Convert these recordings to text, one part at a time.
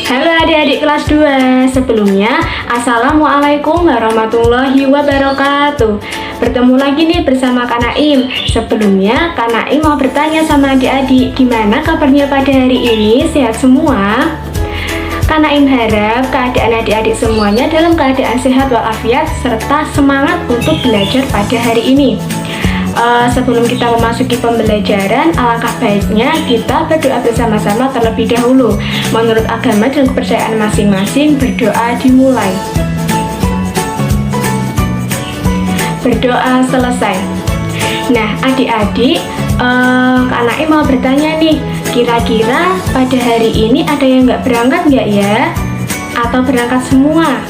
Halo adik-adik kelas 2. Sebelumnya, Assalamualaikum warahmatullahi wabarakatuh. Bertemu lagi nih bersama Kak Naim. Sebelumnya, Kak Naim mau bertanya sama adik-adik, gimana kabarnya pada hari ini? Sehat semua? Kak Naim harap keadaan adik-adik semuanya dalam keadaan sehat walafiat serta semangat untuk belajar pada hari ini. Sebelum kita memasuki pembelajaran, alangkah baiknya kita berdoa bersama-sama terlebih dahulu. Menurut agama dan kepercayaan masing-masing, berdoa dimulai. Berdoa selesai. Nah, adik-adik, Kak Naim mau bertanya nih, kira-kira pada hari ini ada yang nggak berangkat nggak ya? Atau berangkat semua?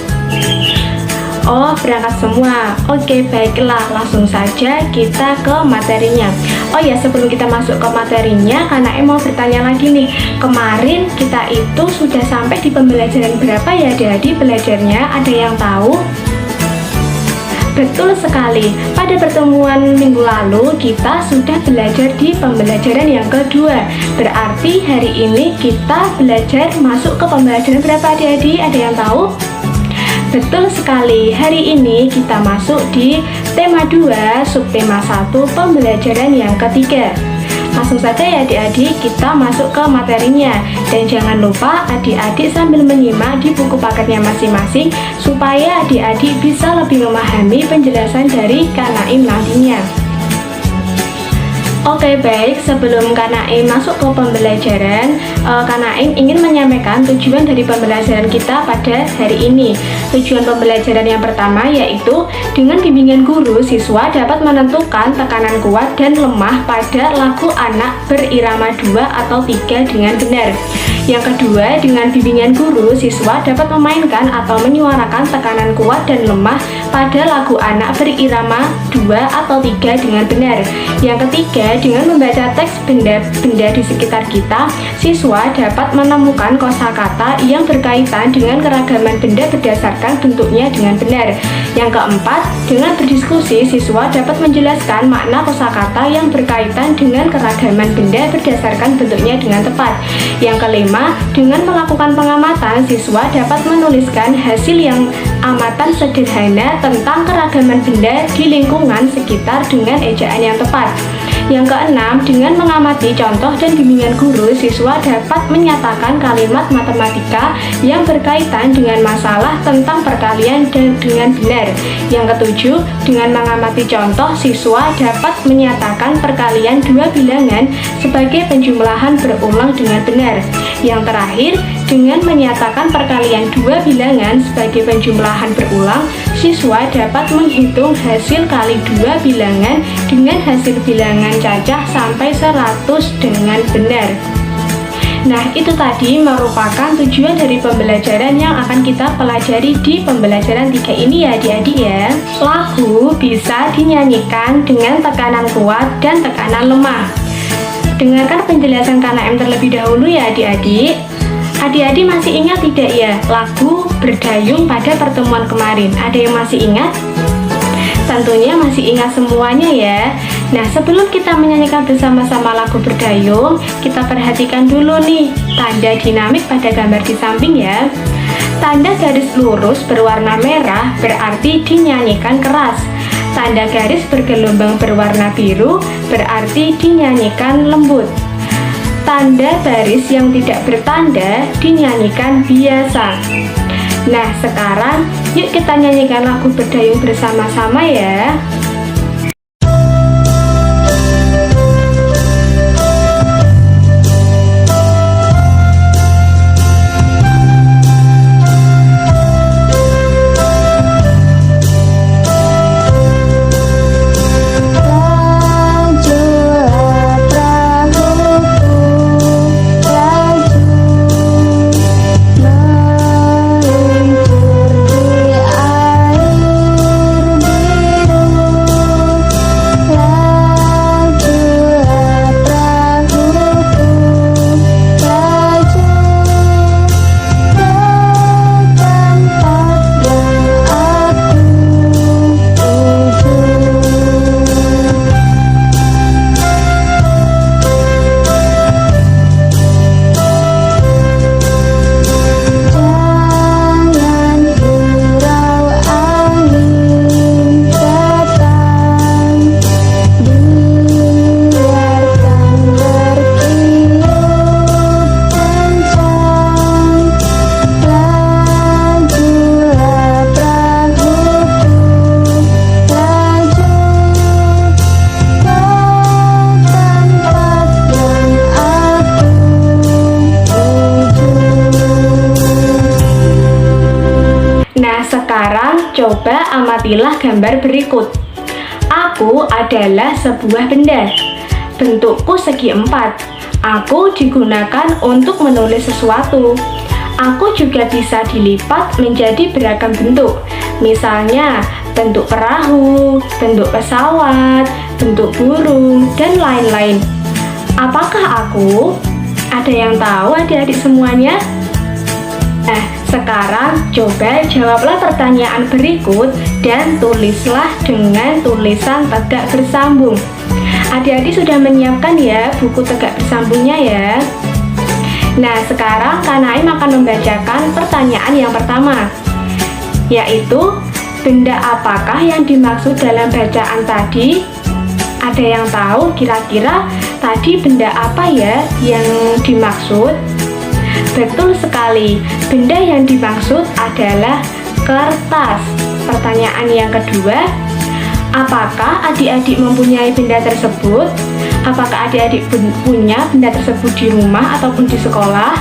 Oh, berangkat semua. Oke, baiklah, langsung saja kita ke materinya. Oh ya, sebelum kita masuk ke materinya, Kak Naim mau bertanya lagi nih. Kemarin kita itu sudah sampai di pembelajaran berapa ya adik-adik belajarnya? Ada yang tahu? Betul sekali, pada pertemuan minggu lalu kita sudah belajar di pembelajaran yang kedua. Berarti hari ini kita belajar masuk ke pembelajaran berapa adik-adik? Ada yang tahu? Betul sekali, hari ini kita masuk di tema 2, subtema 1, pembelajaran yang ketiga. Langsung saja ya adik-adik, kita masuk ke materinya. Dan jangan lupa adik-adik sambil menyimak di buku paketnya masing-masing supaya adik-adik bisa lebih memahami penjelasan dari Kak Naim nantinya. Oke, baik, sebelum Kak Naim masuk ke pembelajaran, Kak Naim ingin menyampaikan tujuan dari pembelajaran kita pada hari ini. Tujuan pembelajaran yang pertama yaitu dengan bimbingan guru, siswa dapat menentukan tekanan kuat dan lemah pada lagu anak berirama 2 atau 3 dengan benar. Yang kedua, dengan bimbingan guru, siswa dapat memainkan atau menyuarakan tekanan kuat dan lemah pada lagu anak berirama 2 atau 3 dengan benar. Yang ketiga, dengan membaca teks benda-benda di sekitar kita, siswa dapat menemukan kosakata yang berkaitan dengan keragaman benda berdasarkan bentuknya dengan benar. Yang keempat, dengan berdiskusi, siswa dapat menjelaskan makna kosakata yang berkaitan dengan keragaman benda berdasarkan bentuknya dengan tepat. Yang kelima, dengan melakukan pengamatan, siswa dapat menuliskan hasil yang amatan sederhana tentang keragaman benda di lingkungan sekitar dengan ejaan yang tepat. Yang keenam, dengan mengamati contoh dan bimbingan guru, siswa dapat menyatakan kalimat matematika yang berkaitan dengan masalah tentang perkalian dengan benar. Yang ketujuh, dengan mengamati contoh, siswa dapat menyatakan perkalian 2 bilangan sebagai penjumlahan berulang dengan benar. Yang terakhir, dengan menyatakan perkalian 2 bilangan sebagai penjumlahan berulang, siswa dapat menghitung hasil kali 2 bilangan dengan hasil bilangan cacah sampai 100 dengan benar. Nah, itu tadi merupakan tujuan dari pembelajaran yang akan kita pelajari di pembelajaran 3 ini ya adik-adik ya. Lagu bisa dinyanyikan dengan tekanan kuat dan tekanan lemah. Dengarkan penjelasan Kak Naim terlebih dahulu ya adik-adik. Adik-adik masih ingat tidak ya lagu Berdayung pada pertemuan kemarin? Ada yang masih ingat? Tentunya masih ingat semuanya ya. Nah, sebelum kita menyanyikan bersama-sama lagu Berdayung, kita perhatikan dulu nih tanda dinamik pada gambar di samping ya. Tanda garis lurus berwarna merah berarti dinyanyikan keras. Tanda garis bergelombang berwarna biru berarti dinyanyikan lembut. Tanda baris yang tidak bertanda dinyanyikan biasa. Nah, sekarang yuk kita nyanyikan lagu Berdayung bersama-sama ya. coba amatilah gambar berikut. Aku adalah sebuah benda. Bentukku segi empat. Aku digunakan untuk menulis sesuatu. Aku juga bisa dilipat menjadi beragam bentuk. Misalnya, bentuk perahu, bentuk pesawat, bentuk burung, dan lain-lain. Apakah aku? Ada yang tahu adik-adik semuanya? Nah, sekarang coba jawablah pertanyaan berikut dan tulislah dengan tulisan tegak bersambung. Adik-adik sudah menyiapkan ya buku tegak bersambungnya ya. Nah, sekarang Kak Naim akan membacakan pertanyaan yang pertama, yaitu benda apakah yang dimaksud dalam bacaan tadi? Ada yang tahu kira-kira tadi benda apa ya yang dimaksud? Betul sekali, benda yang dimaksud adalah kertas. Pertanyaan yang kedua, apakah adik-adik mempunyai benda tersebut? Apakah adik-adik punya benda tersebut di rumah ataupun di sekolah?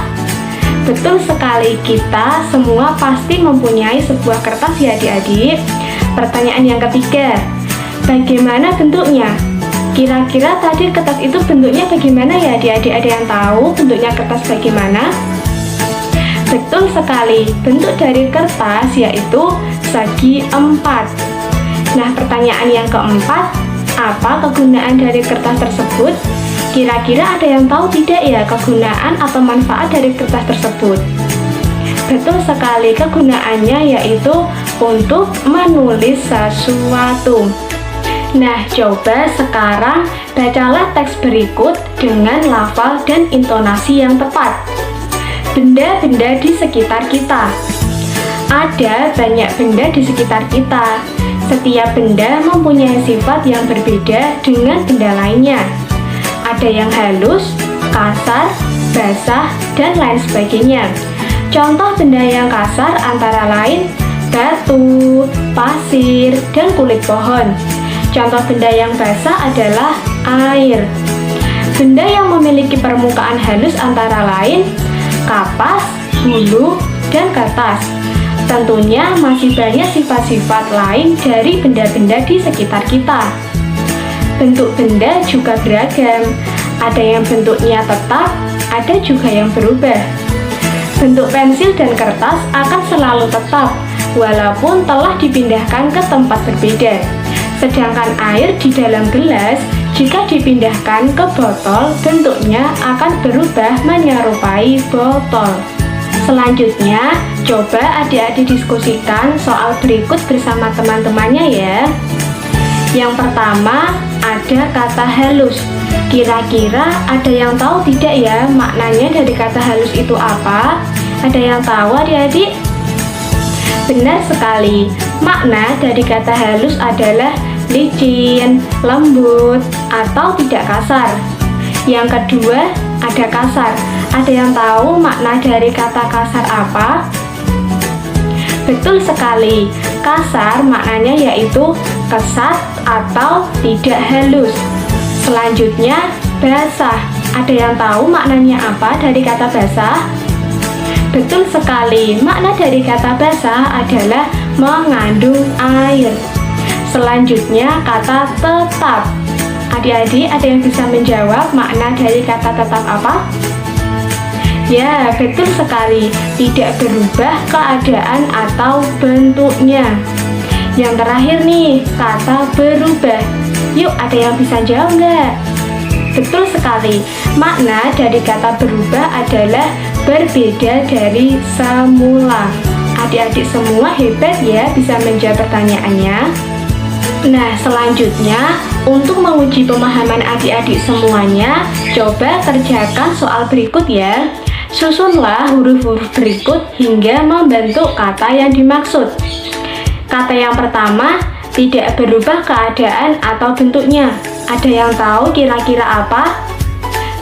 Betul sekali, kita semua pasti mempunyai sebuah kertas ya adik-adik. Pertanyaan yang ketiga, bagaimana bentuknya? Kira-kira tadi kertas itu bentuknya bagaimana ya adik-adik? Ada yang tahu bentuknya kertas bagaimana? Betul sekali, bentuk dari kertas yaitu segi empat. Nah, pertanyaan yang keempat, apa kegunaan dari kertas tersebut? Kira-kira ada yang tahu tidak ya kegunaan atau manfaat dari kertas tersebut? Betul sekali, kegunaannya yaitu untuk menulis sesuatu. Nah, coba sekarang bacalah teks berikut dengan lafal dan intonasi yang tepat. Benda-benda di sekitar kita. Ada banyak benda di sekitar kita. Setiap benda mempunyai sifat yang berbeda dengan benda lainnya. Ada yang halus, kasar, basah, dan lain sebagainya. Contoh benda yang kasar antara lain batu, pasir, dan kulit pohon. Contoh benda yang basah adalah air. Benda yang memiliki permukaan halus antara lain kapas, bulu, dan kertas. Tentunya masih banyak sifat-sifat lain dari benda-benda di sekitar kita. Bentuk benda juga beragam. Ada yang bentuknya tetap, ada juga yang berubah. Bentuk pensil dan kertas akan selalu tetap, walaupun telah dipindahkan ke tempat berbeda. Sedangkan air di dalam gelas, jika dipindahkan ke botol, bentuknya akan berubah menyerupai botol. Selanjutnya, coba adik-adik diskusikan soal berikut bersama teman-temannya ya. Yang pertama, ada kata halus. Kira-kira ada yang tahu tidak ya maknanya dari kata halus itu apa? Ada yang tahu adik-adik? Benar sekali, makna dari kata halus adalah licin, lembut, atau tidak kasar. Yang kedua, ada kasar. Ada yang tahu makna dari kata kasar apa? Betul sekali, kasar maknanya yaitu kesat atau tidak halus. Selanjutnya, basah. Ada yang tahu maknanya apa dari kata basah? Betul sekali, makna dari kata basah adalah mengandung air. Selanjutnya, kata tetap. Adik-adik, ada yang bisa menjawab makna dari kata tetap apa? Ya, betul sekali, tidak berubah keadaan atau bentuknya. Yang terakhir nih, kata berubah. Yuk, ada yang bisa jawab nggak? Betul sekali, makna dari kata berubah adalah berbeda dari semula. Adik-adik semua hebat ya bisa menjawab pertanyaannya. Nah, selanjutnya untuk menguji pemahaman adik-adik semuanya, coba kerjakan soal berikut ya. Susunlah huruf-huruf berikut hingga membentuk kata yang dimaksud. Kata yang pertama, tidak berubah keadaan atau bentuknya. Ada yang tahu kira-kira apa?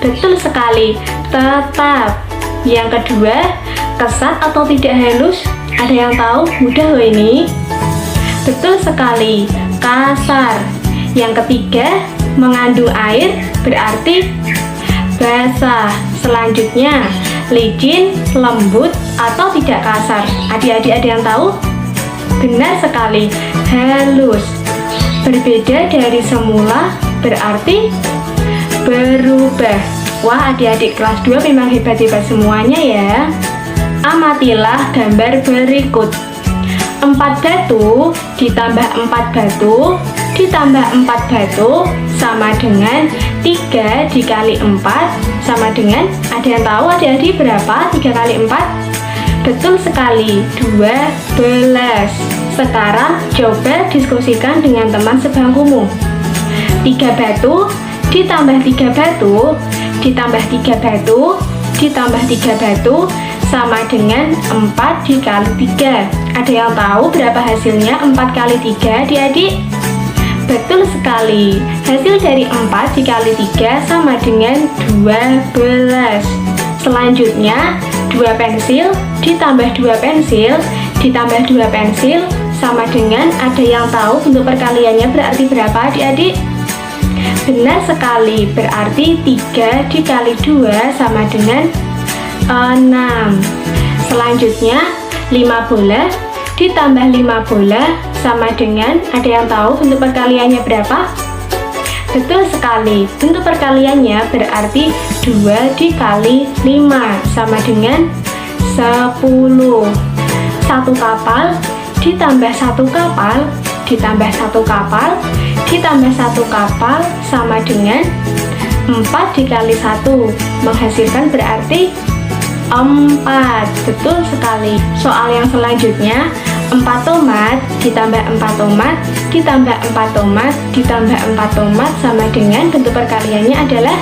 Betul sekali, tetap. Yang kedua, kesat atau tidak halus. Ada yang tahu? Mudah loh ini. Betul sekali, kasar. Yang ketiga, mengandung air berarti basah. Selanjutnya, licin, lembut, atau tidak kasar. Adik-adik ada yang tahu? Benar sekali, halus. Berbeda dari semula berarti berubah. Wah, adik-adik kelas 2 memang hebat-hebat semuanya ya. Amatilah gambar berikut. 4 batu ditambah 4 batu ditambah 4 batu sama dengan 3 dikali 4 sama dengan, ada yang tahu adik-adik berapa 3 kali 4? Betul sekali, 12. Sekarang coba diskusikan dengan teman sebangkumu. 3 batu ditambah 3 batu ditambah 3 batu ditambah 3 batu sama dengan 4 dikali 3. Ada yang tahu berapa hasilnya 4 kali 3 adik-adik? Betul sekali, hasil dari 4 dikali 3 sama dengan 12. Selanjutnya 2 pensil ditambah 2 pensil ditambah 2 pensil sama dengan, ada yang tahu bentuk perkaliannya berarti berapa adik-adik? Benar sekali, berarti 3 dikali 2 sama dengan 6. Selanjutnya 5 bola ditambah 5 bola sama dengan, ada yang tahu bentuk perkaliannya berapa? Betul sekali, bentuk perkaliannya berarti 2 dikali 5 sama dengan 10. 1 kapal ditambah 1 kapal ditambah 1 kapal ditambah 1 kapal sama dengan 4 dikali 1 menghasilkan berarti 4. Betul sekali. Soal yang selanjutnya, 4 tomat ditambah 4 tomat ditambah 4 tomat ditambah 4 tomat sama dengan, bentuk perkaliannya adalah,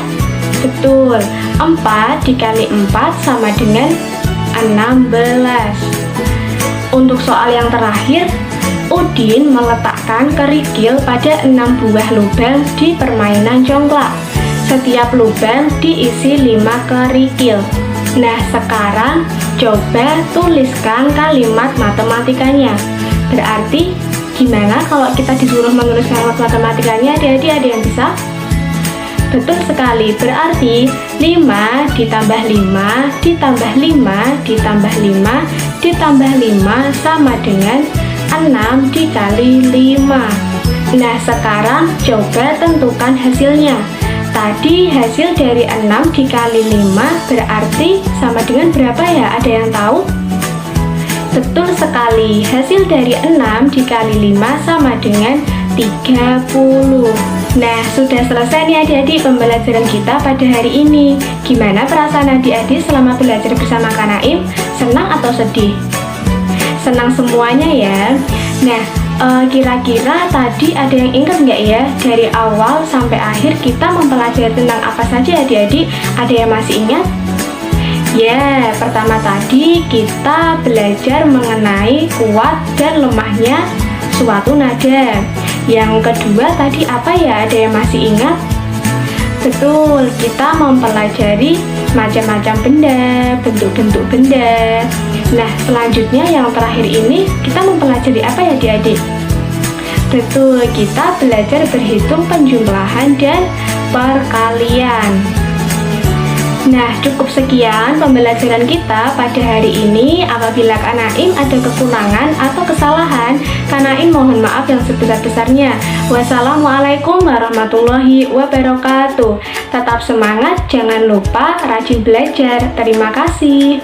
betul, 4 dikali 4 sama dengan 16. Untuk soal yang terakhir, Udin meletakkan kerikil pada 6 buah lubang di permainan congklak. Setiap lubang diisi 5 kerikil. Nah, sekarang coba tuliskan kalimat matematikanya. Berarti gimana kalau kita disuruh menulis kalimat matematikanya? Adik-adik ada yang bisa? Betul sekali, berarti 5 ditambah 5 ditambah 5 ditambah 5 ditambah 5 sama dengan 6 dikali 5. Nah, sekarang coba tentukan hasilnya. Tadi hasil dari 6 dikali 5 berarti sama dengan berapa ya? Ada yang tahu? Betul sekali, hasil dari 6 dikali 5 sama dengan 30. Nah, sudah selesai nih adik-adik pembelajaran kita pada hari ini. Gimana perasaan adik-adik selama belajar bersama Kak Naim? Senang atau sedih? Senang semuanya ya. Nah, kira-kira tadi ada yang ingat nggak ya, dari awal sampai akhir kita mempelajari tentang apa saja adik-adik? Ada yang masih ingat? Ya, pertama tadi kita belajar mengenai kuat dan lemahnya suatu nada. Yang kedua tadi apa ya, ada yang masih ingat? Betul, kita mempelajari macam-macam benda, bentuk-bentuk benda. Nah, selanjutnya yang terakhir ini kita mempelajari apa ya adik-adik? Betul, kita belajar berhitung penjumlahan dan perkalian. Nah, cukup sekian pembelajaran kita pada hari ini. Apabila Kak Naim ada kekurangan atau kesalahan, Kak Naim mohon maaf yang sebesar-besarnya. Wassalamualaikum warahmatullahi wabarakatuh. Tetap semangat, jangan lupa rajin belajar. Terima kasih.